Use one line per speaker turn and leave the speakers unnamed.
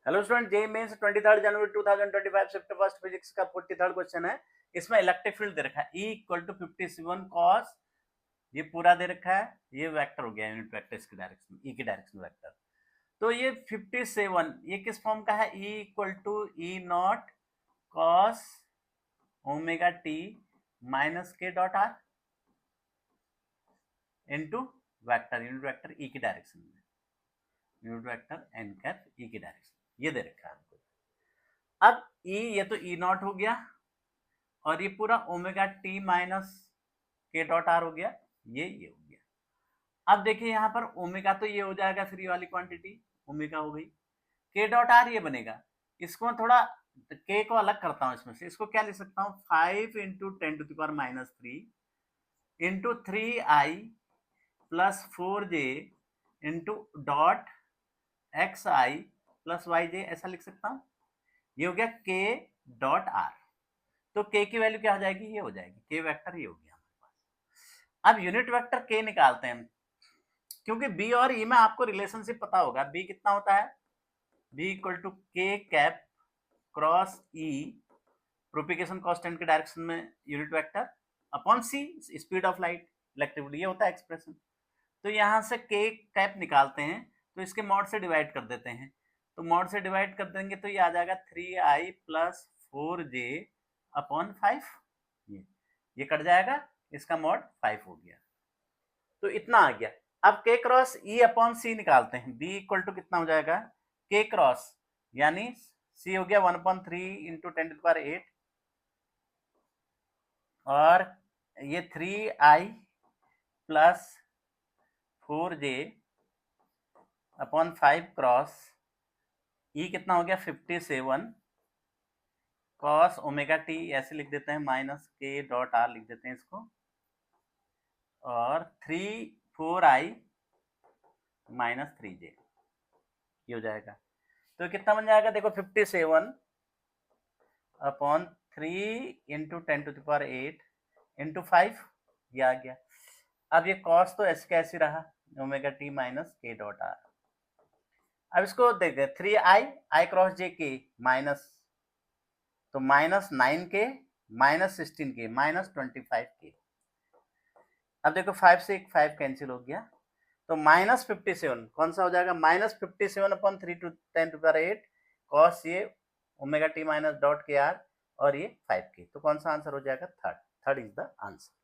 Hello student, JEE mains 23 जनवरी 2025 shift first physics का 43rd question है। इसमें इलेक्ट्रिक फील्ड दे रखा है E इक्वल टू 57 cos, ये पूरा दे रखा है, ये वेक्टर हो गया यूनिट वेक्टर इसकी डायरेक्शन E की डायरेक्शन वेक्टर। तो ये 57 ये किस फॉर्म का है? E equal to E naught cos omega t minus k dot r into vector unit vector E की डायरेक्शन में, unit vector n cap E की डायरेक्शन, ये दे रखा है हमको। अब E ये तो ई नॉट हो गया और ये पूरा omega t minus k dot are हो गया, ये हो गया। अब देखिए यहाँ पर ओमेगा तो ये हो जाएगा फ्री वाली क्वांटिटी, ओमेगा हो गई, के डॉट आर ये बनेगा। इसको मैं थोड़ा के को अलग करता हूँ इसमें से, इसको क्या लिख सकता हूँ 5 into 10⁻³ into 3i plus 4j into dot xi plus yj, ऐसा लिख सकता हूँ। ये हो गया के डॉट आर। तो k की वैल्यू क्या हो जाएगी? ये हो जाएगी k वेक्टर, ये हो गया हमारे पास। अब यूनिट वेक्टर k निकालते हैं, क्योंकि b और e में आपको रिलेशनशिप पता होगा। b कितना होता है? b equal to k cap cross e propagation constant के डायरेक्शन में unit vector upon c speed of light electricity, ये होता है एक्सप्रेशन। तो यहाँ से k कैप निकालते हैं तो इसके मॉड से डिवाइड कर देते हैं, तो मॉड से डिवाइड कर देंगे तो ये आ जाएगा 3i प्लस 4j अपॉन 5, ये कट जाएगा, इसका मॉड 5 हो गया। तो इतना आ गया। अब k cross e upon c निकालते हैं, b इक्वल टू कितना हो जाएगा? k क्रॉस यानी c हो गया 1/3 इंटू 10⁸ और ये 3i plus 4j upon 5 cross E कितना हो गया 57 कॉस ओमेगा टी, ऐसे लिख देते हैं, माइनस के डॉट आर लिख देते हैं इसको, और 4i माइनस 3j, ये हो जाएगा। तो कितना बन जाएगा? देखो 57 अपॉन 3 इंटू 10⁸ इंटू 5, ये आ गया। अब ये कॉस तो ऐसे कैसे रहा, omega t minus k dot are. अब इसको देखते 3i क्रॉस जे के माइनस, तो minus 9k minus 16k minus 25k। अब देखो 5 से 5 कैंसिल हो गया, तो माइनस 57 कौन सा हो जाएगा? माइनस 57 अपॉन 3 टू 10⁸ कॉस ये ओमेगा टी माइनस डॉट के आर और ये 5k, तो कौन सा आंसर हो जाएगा? Third is the answer.